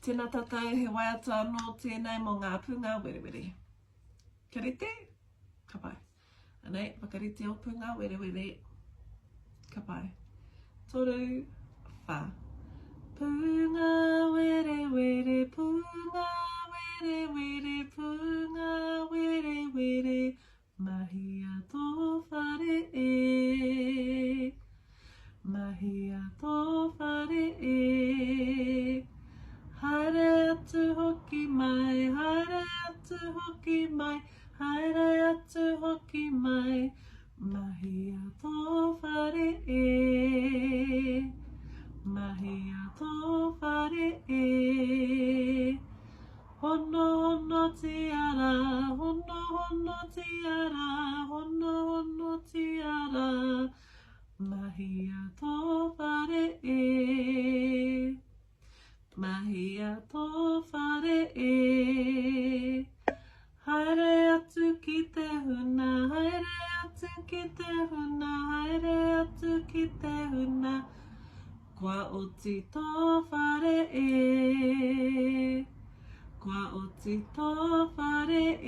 Tēnā tātou he waiata anō tēnei mō ngā pungawerewere. Kia rete? Ka pai. Anei, whakarite o pungawerewere. Ka pai. Toru, wha. Pungawerewere, pungawerewere, pungawerewere, mahia tō whare e. Mahia tō whare e. Haere atu hoki mai, haere atu hoki mai, haere atu hoki mai, mahia tō whare e. Mahia tō whare e. Hono hono tiara, hono hono tiara, hono hono tiara, mahia tō whare e. Mahia tō whare e. Haere atu ki te huna, haere atu ki te huna, haere atu ki te huna, kua oti tō whare e. Kua oti tō whare e.